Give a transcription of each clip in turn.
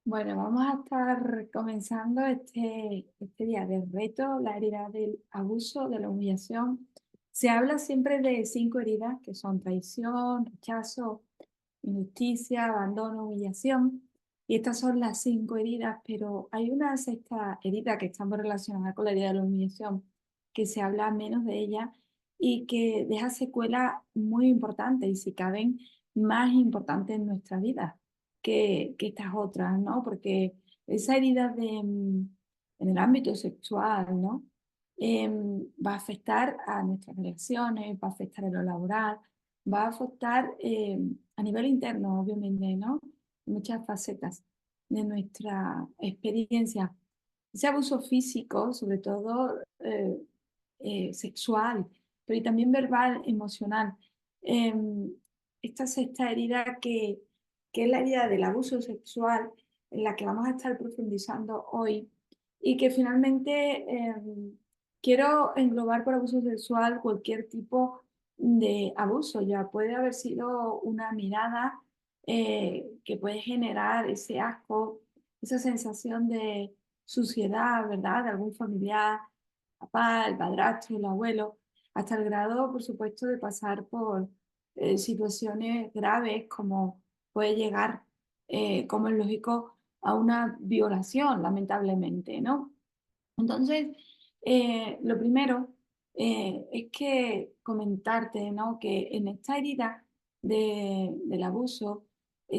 Bueno, vamos a estar comenzando este día del reto, la herida del abuso, de la humillación. Se habla siempre de 5 heridas, que son traición, rechazo, injusticia, abandono, humillación. Y estas son las 5 heridas, pero hay una sexta herida que está muy relacionada con la herida de la humillación, que se habla menos de ella y que deja secuelas muy importantes y si caben más importantes en nuestra vida que estas otras, ¿no? Porque esa herida en el ámbito sexual, ¿no? Va a afectar a nuestras relaciones, va a afectar en lo laboral, va a afectar a nivel interno, obviamente, ¿no? Muchas facetas de nuestra experiencia. Ese abuso físico, sobre todo sexual, pero y también verbal, emocional. Em, Esta sexta herida que es la herida del abuso sexual, en la que vamos a estar profundizando hoy, y que finalmente quiero englobar por abuso sexual cualquier tipo de abuso. Ya puede haber sido una mirada que puede generar ese asco, esa sensación de suciedad, ¿verdad? De algún familiar, papá, el padrastro, el abuelo, hasta el grado, por supuesto, de pasar por situaciones graves como puede llegar, como es lógico, a una violación, lamentablemente, ¿no? Entonces, lo primero es que comentarte, ¿no? Que en esta herida del abuso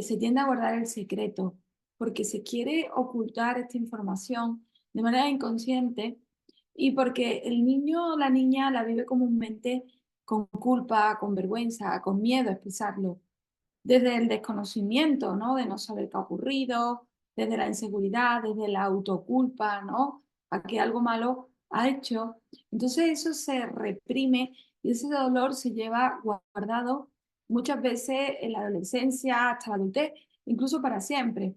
se tiende a guardar el secreto porque se quiere ocultar esta información de manera inconsciente y porque el niño o la niña la vive comúnmente con culpa, con vergüenza, con miedo a expresarlo desde el desconocimiento, ¿no? De no saber qué ha ocurrido, desde la inseguridad, desde la autoculpa, ¿no? A que algo malo ha hecho. Entonces eso se reprime y ese dolor se lleva guardado muchas veces en la adolescencia hasta la adultez, incluso para siempre.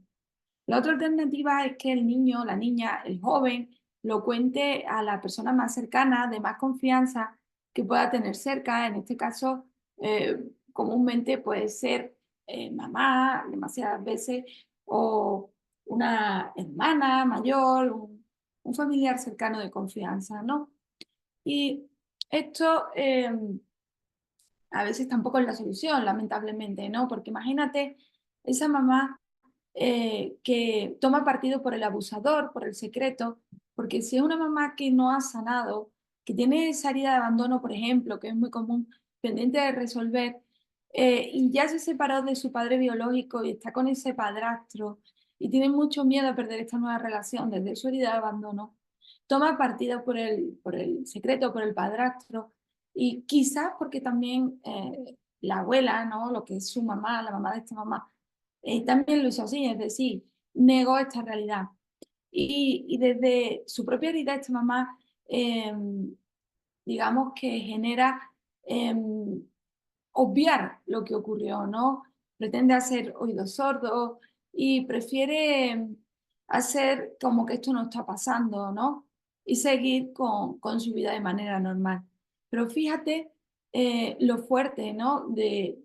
La otra alternativa es que el niño, la niña, el joven lo cuente a la persona más cercana, de más confianza que pueda tener cerca. En este caso, comúnmente puede ser mamá, demasiadas veces, o una hermana mayor, un familiar cercano de confianza, ¿no? Y esto a veces tampoco es la solución, lamentablemente, ¿no? Porque imagínate esa mamá que toma partido por el abusador, por el secreto, porque si es una mamá que no ha sanado, que tiene esa herida de abandono, por ejemplo, que es muy común, pendiente de resolver, y ya se separó de su padre biológico y está con ese padrastro y tiene mucho miedo a perder esta nueva relación desde su herida de abandono, toma partido por el secreto, por el padrastro, y quizás porque también la abuela, ¿no? Lo que es su mamá, la mamá de esta mamá, también lo hizo así, es decir, negó esta realidad. Y desde su propia herida, esta mamá, eh, digamos que genera eh, obviar lo que ocurrió, ¿no? Pretende hacer oídos sordos y prefiere hacer como que esto no está pasando, ¿no? Y seguir con su vida de manera normal. Pero fíjate lo fuerte, ¿no? De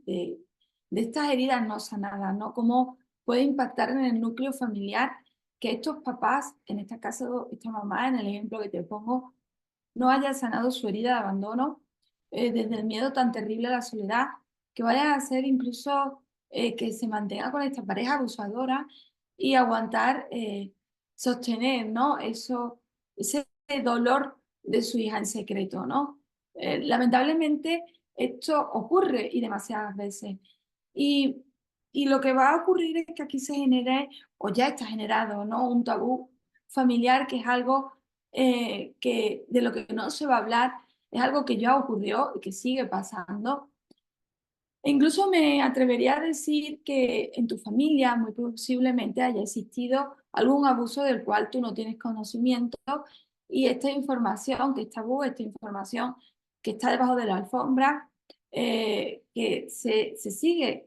estas heridas no sanadas, ¿no? Cómo puede impactar en el núcleo familiar que estos papás, en este caso esta mamá, en el ejemplo que te pongo, no haya sanado su herida de abandono, desde el miedo tan terrible a la soledad, que vaya a hacer incluso que se mantenga con esta pareja abusadora y aguantar, sostener, ¿no? Ese dolor de su hija en secreto, ¿no? Lamentablemente esto ocurre y demasiadas veces. Y, y lo que va a ocurrir es que aquí se genere, o ya está generado, ¿no? Un tabú familiar que es algo que de lo que no se va a hablar, es algo que ya ocurrió y que sigue pasando. E incluso me atrevería a decir que en tu familia muy posiblemente haya existido algún abuso del cual tú no tienes conocimiento y esta información que es tabú, esta información que está debajo de la alfombra, que se sigue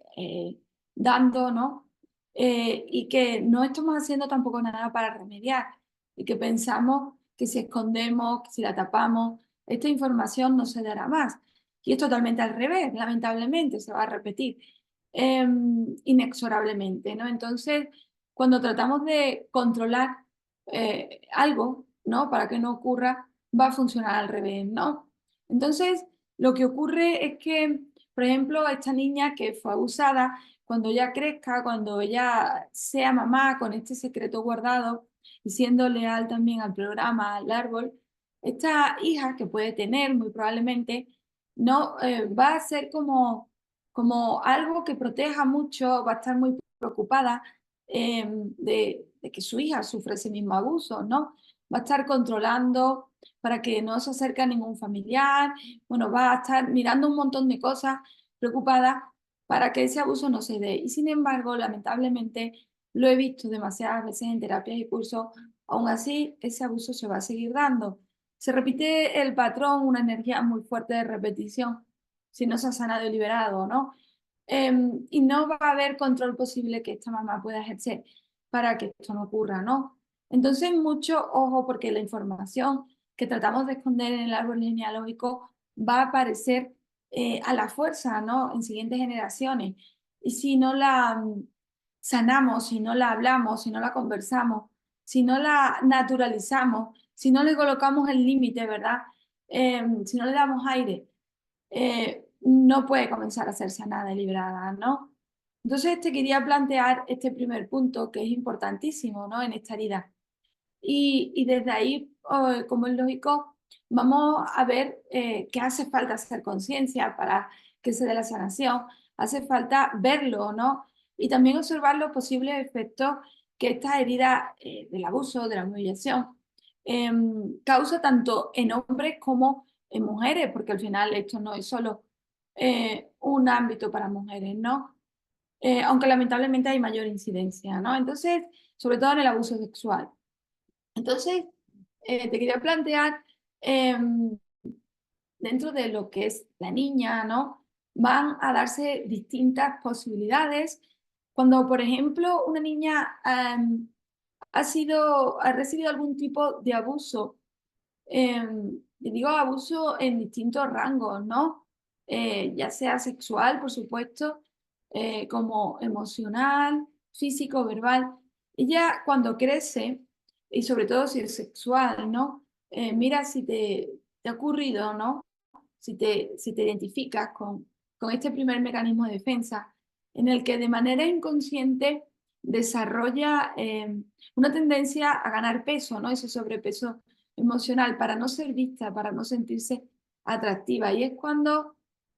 dando, ¿no? Y que no estamos haciendo tampoco nada para remediar y que pensamos que si escondemos, que si la tapamos, esta información no se dará más. Y es totalmente al revés, lamentablemente, se va a repetir inexorablemente, ¿no? Entonces, cuando tratamos de controlar algo, ¿no? Para que no ocurra, va a funcionar al revés, ¿no? Entonces, lo que ocurre es que, por ejemplo, esta niña que fue abusada, cuando ella crezca, cuando ella sea mamá con este secreto guardado y siendo leal también al programa, al árbol, esta hija que puede tener muy probablemente, no va a ser como algo que proteja mucho, va a estar muy preocupada de que su hija sufre ese mismo abuso, ¿no? Va a estar controlando para que no se acerque a ningún familiar, bueno, va a estar mirando un montón de cosas preocupada para que ese abuso no se dé. Y sin embargo, lamentablemente, lo he visto demasiadas veces en terapias y cursos, aún así, ese abuso se va a seguir dando. Se repite el patrón, una energía muy fuerte de repetición, si no se ha sanado y liberado, ¿no? Y no va a haber control posible que esta mamá pueda ejercer para que esto no ocurra, ¿no? Entonces, mucho ojo porque la información que tratamos de esconder en el árbol genealógico va a aparecer a la fuerza, ¿no? En siguientes generaciones. Y si no la sanamos, si no la hablamos, si no la conversamos, si no la naturalizamos, si no le colocamos el límite, ¿verdad? Si no le damos aire, no puede comenzar a ser sanada y liberada, ¿no? Entonces te quería plantear este primer punto que es importantísimo, ¿no? En esta herida. Y desde ahí, como es lógico, vamos a ver qué hace falta hacer conciencia para que se dé la sanación. Hace falta verlo, ¿no? Y también observar los posibles efectos que esta herida del abuso, de la humillación, causa tanto en hombres como en mujeres, porque al final esto no es solo un ámbito para mujeres, ¿no? Aunque lamentablemente hay mayor incidencia, ¿no? Entonces, sobre todo en el abuso sexual. Entonces, te quería plantear, dentro de lo que es la niña, ¿no? Van a darse distintas posibilidades. Cuando, por ejemplo, una niña ha recibido algún tipo de abuso, digo abuso en distintos rangos, ¿no? Ya sea sexual, por supuesto, como emocional, físico, verbal. Ella cuando crece, y sobre todo si es sexual, ¿no? Mira si te ha ocurrido, ¿no? Si te identificas con este primer mecanismo de defensa, en el que de manera inconsciente desarrolla una tendencia a ganar peso, ¿no? Ese sobrepeso emocional para no ser vista, para no sentirse atractiva. Y es cuando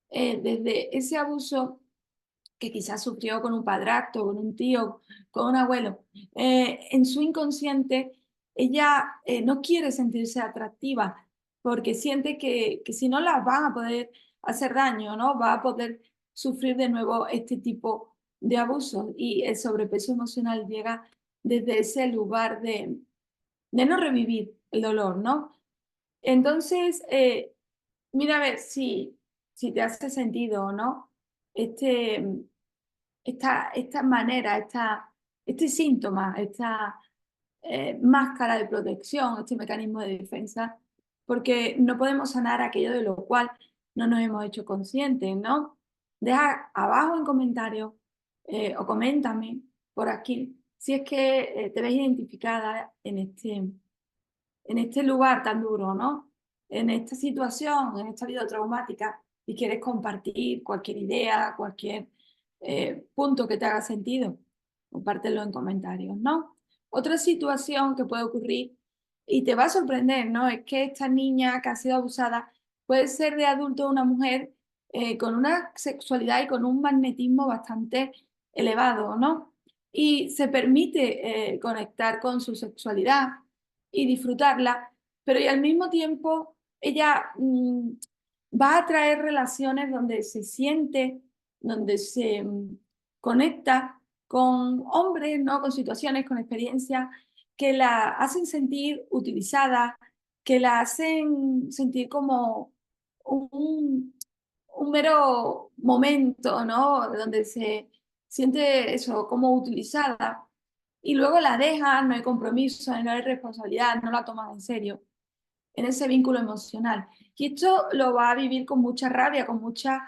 desde ese abuso que quizás sufrió con un padrastro, con un tío, con un abuelo, en su inconsciente ella no quiere sentirse atractiva porque siente que si no la van a poder hacer daño, ¿no? Va a poder sufrir de nuevo este tipo de abuso y el sobrepeso emocional llega desde ese lugar de no revivir el dolor, ¿no? Entonces, mira a ver si te hace sentido o no este, esta manera, este síntoma, esta máscara de protección, este mecanismo de defensa, porque no podemos sanar aquello de lo cual no nos hemos hecho conscientes, ¿no? Deja abajo en comentarios o coméntame por aquí si es que te ves identificada en este lugar tan duro, ¿no? En esta situación, en esta vida traumática, y quieres compartir cualquier idea, cualquier punto que te haga sentido, compártelo en comentarios, ¿no? Otra situación que puede ocurrir y te va a sorprender, ¿no? Es que esta niña que ha sido abusada puede ser de adulto una mujer con una sexualidad y con un magnetismo bastante elevado, ¿no? Y se permite conectar con su sexualidad y disfrutarla, pero y al mismo tiempo ella va a traer relaciones donde se siente, donde se conecta con hombres, ¿no? Con situaciones, con experiencias que la hacen sentir utilizada, que la hacen sentir como un, un mero momento, ¿no? Donde se siente eso, como utilizada y luego la dejan, no hay compromiso, no hay responsabilidad, no la toman en serio en ese vínculo emocional. Y esto lo va a vivir con mucha rabia, con mucha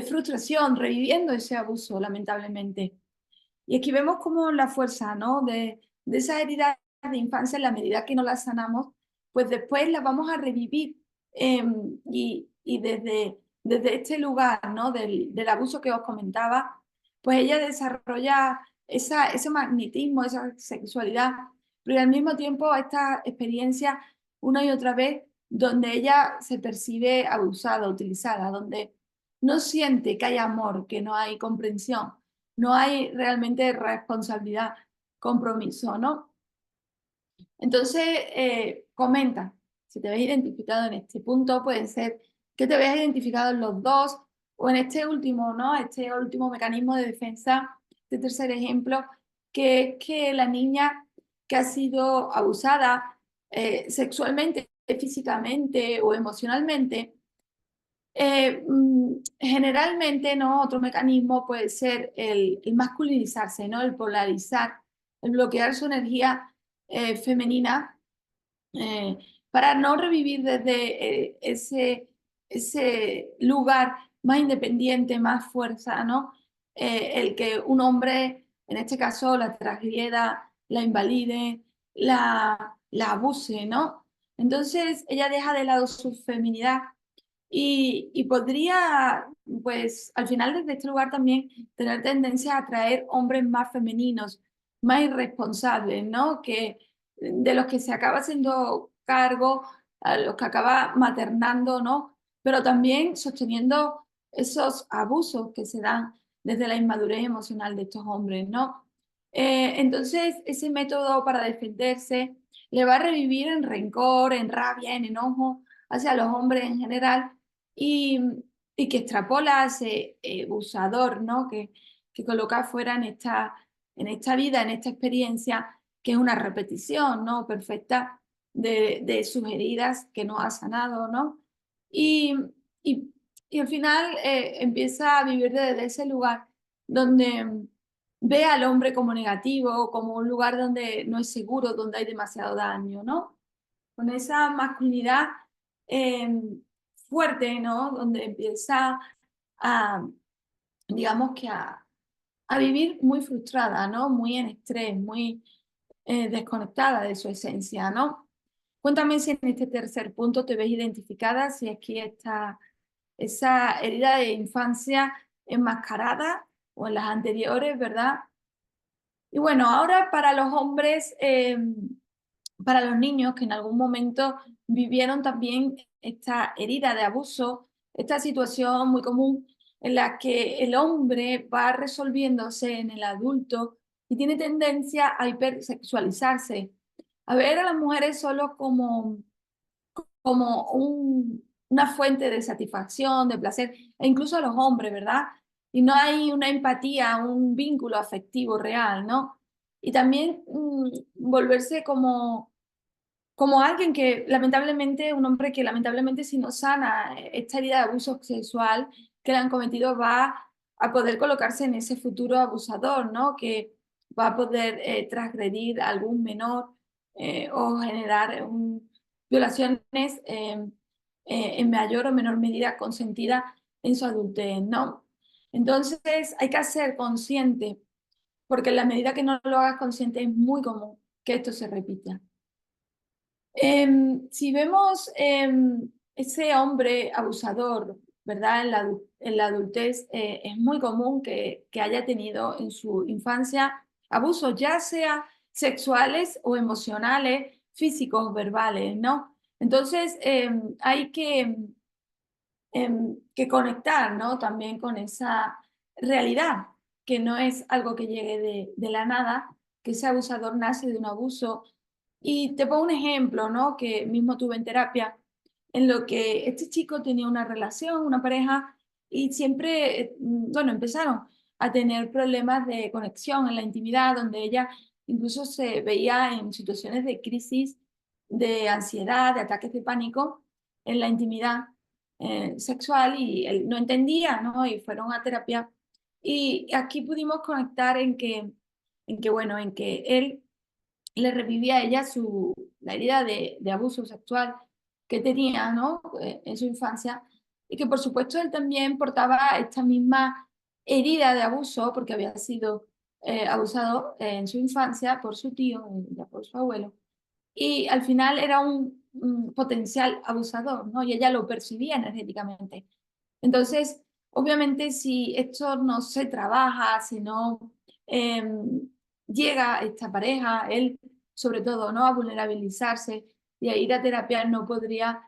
frustración, reviviendo ese abuso, lamentablemente. Y aquí vemos como la fuerza, ¿no? de esas heridas de infancia, en la medida que no las sanamos, pues después las vamos a revivir. Y desde este lugar, ¿no? Del abuso que os comentaba, pues ella desarrolla ese magnetismo, esa sexualidad, pero al mismo tiempo esta experiencia una y otra vez donde ella se percibe abusada, utilizada, donde no siente que hay amor, que no hay comprensión, no hay realmente responsabilidad, compromiso, ¿no? Entonces, comenta, si te ves identificado en este punto, puede ser que te veas identificado en los dos o en este último, ¿no? Este último mecanismo de defensa, este tercer ejemplo, que es que la niña que ha sido abusada sexualmente, físicamente o emocionalmente, generalmente, ¿no? Otro mecanismo puede ser el masculinizarse, ¿no? El polarizar, el bloquear su energía femenina eh, para no revivir desde ese lugar más independiente, más fuerza, ¿no? El que un hombre, en este caso, la transgreda, la invalide, la abuse, ¿no? Entonces ella deja de lado su feminidad y podría, pues, al final desde este lugar también tener tendencia a atraer hombres más femeninos, más irresponsables, ¿no? De los que se acaba haciendo cargo, a los que acaba maternando, ¿no? Pero también sosteniendo esos abusos que se dan desde la inmadurez emocional de estos hombres, ¿no? Entonces, ese método para defenderse le va a revivir en rencor, en rabia, en enojo hacia los hombres en general y, y que extrapola a ese abusador, ¿no? Que coloca fuera en esta vida, en esta experiencia, que es una repetición, ¿no? Perfecta de sus heridas que no ha sanado, ¿no? Y, y, y al final empieza a vivir desde ese lugar donde ve al hombre como negativo, como un lugar donde no es seguro, donde hay demasiado daño, ¿no? Con esa masculinidad eh, fuerte, ¿no? Donde empieza a, digamos que a vivir muy frustrada, ¿no? Muy en estrés, muy desconectada de su esencia, ¿no? Cuéntame si en este tercer punto te ves identificada, si aquí está esa herida de infancia enmascarada o en las anteriores, ¿verdad? Y bueno, ahora para los hombres, para los niños que en algún momento vivieron también esta herida de abuso, esta situación muy común en la que el hombre va resolviéndose en el adulto y tiene tendencia a hipersexualizarse, a ver a las mujeres solo como una fuente de satisfacción, de placer, e incluso a los hombres, ¿verdad? Y no hay una empatía, un vínculo afectivo real, ¿no? Y también volverse como alguien que lamentablemente, un hombre que lamentablemente si no sana esta herida de abuso sexual que le han cometido va a poder colocarse en ese futuro abusador, ¿no? Que va a poder transgredir a algún menor o generar violaciones en mayor o menor medida consentidas en su adultez, ¿no? Entonces hay que ser consciente, porque en la medida que no lo hagas consciente es muy común que esto se repita. Si vemos ese hombre abusador, ¿verdad? En la adultez es muy común que haya tenido en su infancia abusos, ya sea sexuales o emocionales, físicos, verbales, ¿no? Entonces hay que conectar, ¿no? También con esa realidad, que no es algo que llegue de la nada, que ese abusador nace de un abuso. Y te pongo un ejemplo, ¿no? Que mismo tuve en terapia, en lo que este chico tenía una relación, una pareja, y siempre, bueno, empezaron a tener problemas de conexión en la intimidad, donde ella incluso se veía en situaciones de crisis, de ansiedad, de ataques de pánico en la intimidad sexual y él no entendía, ¿no? Y fueron a terapia. Y aquí pudimos conectar bueno, en que él le revivía a ella la herida de abuso sexual que tenía, ¿no? En su infancia. Y que por supuesto él también portaba esta misma herida de abuso porque había sido abusado en su infancia por su tío, ya por su abuelo, y al final era un potencial abusador, ¿no? Y ella lo percibía energéticamente. Entonces, obviamente, si esto no se trabaja, si no llega esta pareja, él sobre todo, ¿no? A vulnerabilizarse y a ir a terapia, no podría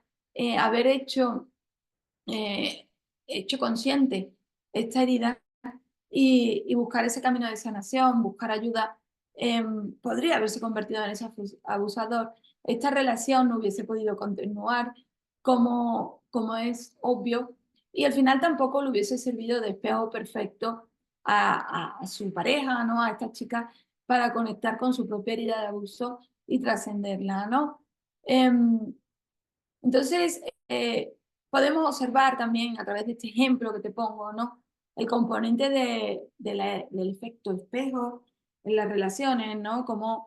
haber eh, hecho consciente esta herida y buscar ese camino de sanación, buscar ayuda, podría haberse convertido en ese abusador. Esta relación no hubiese podido continuar como es obvio y al final tampoco le hubiese servido de espejo perfecto a su pareja, ¿no? A esta chica para conectar con su propia herida de abuso y trascenderla, ¿no? Em, entonces, podemos observar también a través de este ejemplo que te pongo, ¿no? El componente del efecto espejo en las relaciones, ¿no? Cómo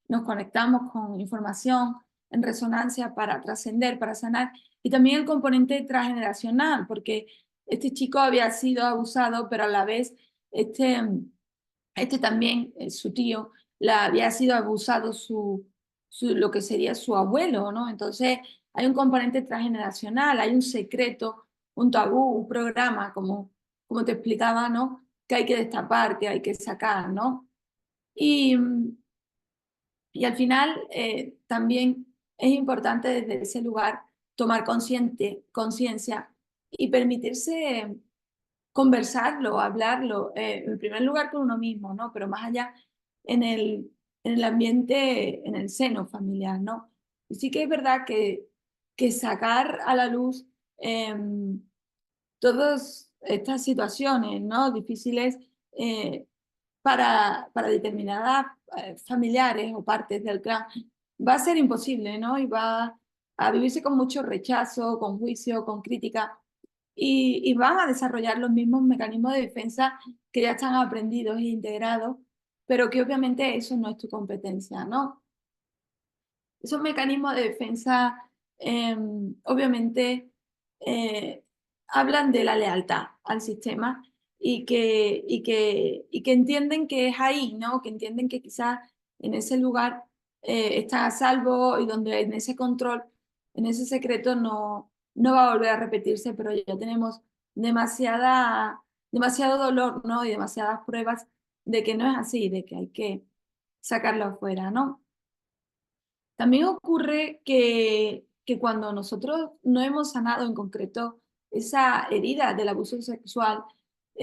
nos conectamos con información en resonancia para trascender, para sanar. Y también el componente transgeneracional, porque este chico había sido abusado, pero a la vez este, este también, su tío, había sido abusado lo que sería su abuelo, ¿no? Entonces hay un componente transgeneracional, hay un secreto, un tabú, un programa, como te explicaba, ¿no? Que hay que destapar, que hay que sacar, ¿no? Y, y al final también es importante desde ese lugar tomar conciencia y permitirse conversarlo, hablarlo, en primer lugar con uno mismo, ¿no? Pero más allá en el ambiente, en el seno familiar, ¿no? Y sí que es verdad que sacar a la luz eh, todas estas situaciones, ¿no? Difíciles eh, para determinadas familiares o partes del clan, va a ser imposible, ¿no? Y va a vivirse con mucho rechazo, con juicio, con crítica, y van a desarrollar los mismos mecanismos de defensa que ya están aprendidos e integrados, pero que obviamente eso no es tu competencia, ¿no? Esos mecanismos de defensa, obviamente, eh, hablan de la lealtad al sistema y que entienden que es ahí, ¿no? Que entienden que quizás en ese lugar están a salvo y donde en ese control, en ese secreto no va a volver a repetirse, pero ya tenemos demasiado dolor, ¿no? Y demasiadas pruebas de que no es así, de que hay que sacarlo afuera, ¿no? También ocurre que cuando nosotros no hemos sanado en concreto esa herida del abuso sexual,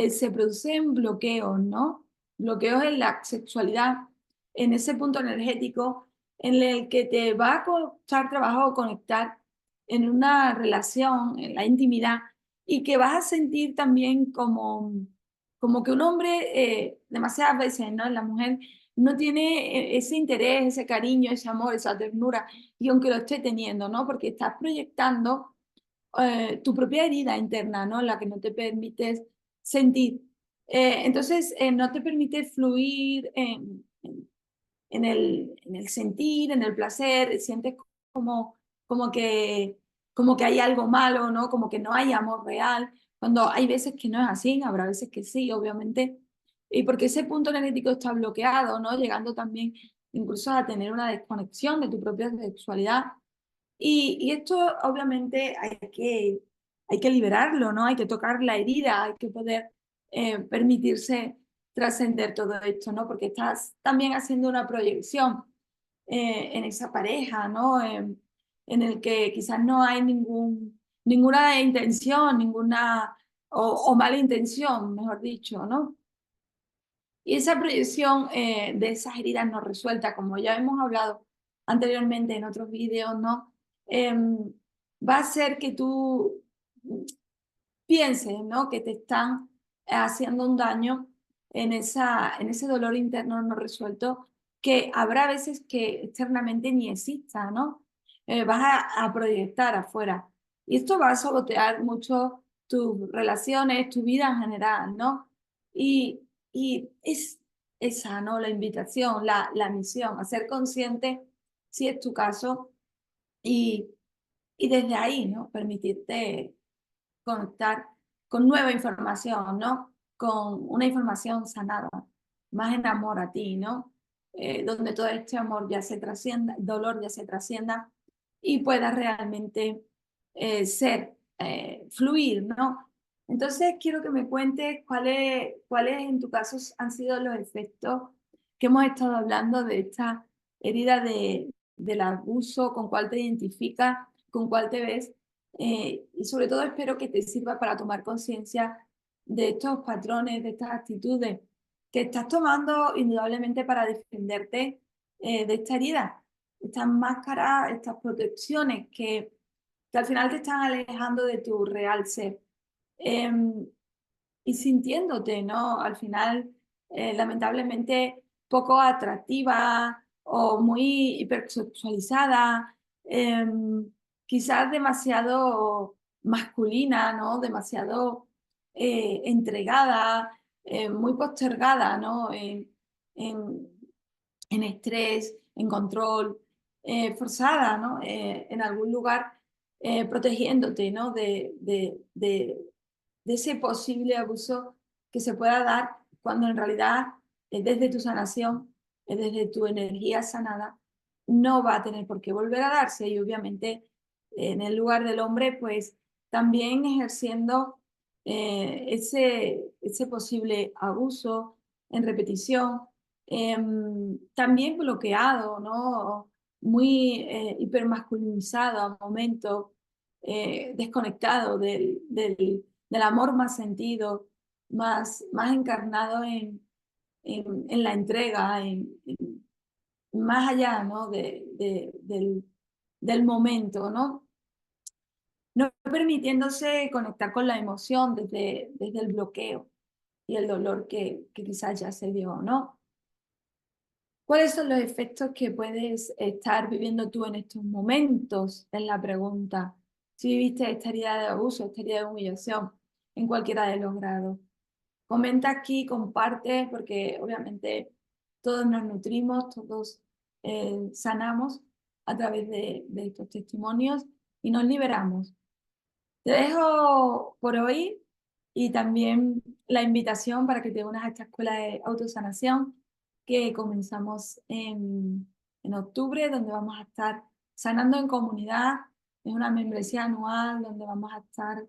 se producen bloqueos, ¿no? Bloqueos en la sexualidad, en ese punto energético en el que te va a costar trabajo conectar en una relación, en la intimidad, y que vas a sentir también como que un hombre, demasiadas veces, ¿no? La mujer no tiene ese interés, ese cariño, ese amor, esa ternura, y aunque lo esté teniendo, ¿no? Porque estás proyectando tu propia herida interna, ¿no? La que no te permites sentir. Entonces, no te permite fluir en el sentir, en el placer, sientes como, como que, como que hay algo malo, ¿no? Como que no hay amor real, cuando hay veces que no es así, habrá veces que sí, obviamente, y porque ese punto energético está bloqueado, ¿no? Llegando también incluso a tener una desconexión de tu propia sexualidad. Y esto obviamente hay que liberarlo, ¿no? Hay que tocar la herida, hay que poder permitirse trascender todo esto, ¿no? Porque estás también haciendo una proyección en esa pareja, ¿no? En el que quizás no hay ninguna intención, o mala intención, mejor dicho, ¿no? Y esa proyección de esas heridas no resueltas, como ya hemos hablado anteriormente en otros vídeos, ¿no? Va a hacer que tú pienses, ¿no? Que te están haciendo un daño en ese dolor interno no resuelto, que habrá veces que externamente ni exista, ¿no? Vas a proyectar afuera. Y esto va a sabotear mucho tus relaciones, tu vida en general, ¿no? Y es esa, ¿no? La invitación, la misión, a ser consciente, si es tu caso, y, y desde ahí, ¿no? Permitirte conectar con nueva información, ¿no? Con una información sanada. más en amor a ti, ¿no? Donde todo este amor ya se trascienda, dolor ya se trascienda y pueda realmente fluir, ¿no? Entonces quiero que me cuentes cuáles en tu caso han sido los efectos que hemos estado hablando de esta herida del abuso, con cuál te identificas, con cuál te ves, y sobre todo espero que te sirva para tomar conciencia de estos patrones, de estas actitudes que estás tomando indudablemente para defenderte de esta herida, estas máscaras, estas protecciones que al final te están alejando de tu real ser. Em, y sintiéndote, ¿no? Al final, lamentablemente, poco atractiva o muy hipersexualizada, quizás demasiado masculina, ¿no? Demasiado entregada, muy postergada, ¿no? En, en estrés, en control, forzada, ¿no? En algún lugar, protegiéndote, ¿no? De ese posible abuso que se pueda dar cuando en realidad desde tu sanación, desde tu energía sanada, no va a tener por qué volver a darse y obviamente en el lugar del hombre, pues también ejerciendo ese posible abuso en repetición, también bloqueado, ¿no? Muy hipermasculinizado a momentos, desconectado del amor más sentido, más encarnado en la entrega, más allá, ¿no? Del momento, ¿no? No permitiéndose conectar con la emoción desde el bloqueo y el dolor que quizás ya se dio, ¿no? ¿Cuáles son los efectos que puedes estar viviendo tú en estos momentos? Es la pregunta. Si viviste esta herida de abuso, esta herida de humillación, en cualquiera de los grados. Comenta aquí, comparte, porque obviamente todos nos nutrimos, todos sanamos a través de estos testimonios y nos liberamos. Te dejo por hoy y también la invitación para que te unas a esta escuela de autosanación que comenzamos en octubre, donde vamos a estar sanando en comunidad. Es una membresía anual donde vamos a estar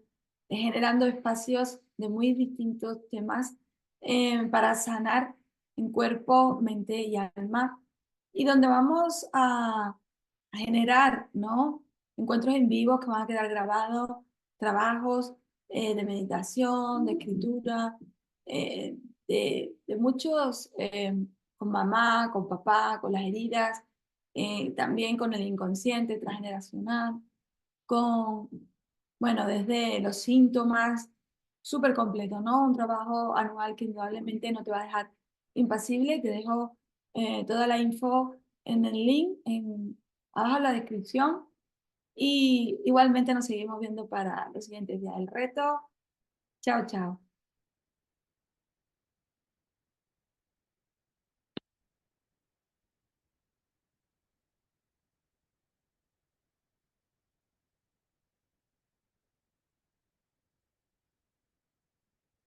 generando espacios de muy distintos temas para sanar en cuerpo, mente y alma, y donde vamos a generar, ¿no? Encuentros en vivo que van a quedar grabados, trabajos de meditación, de escritura, eh, de muchos, con mamá, con papá, con las heridas, también con el inconsciente transgeneracional, con, bueno, desde los síntomas, súper completo, ¿no? Un trabajo anual que indudablemente no te va a dejar impasible. Te dejo toda la info en el link, abajo en la descripción. Y igualmente nos seguimos viendo para los siguientes días del reto. Chao, chao.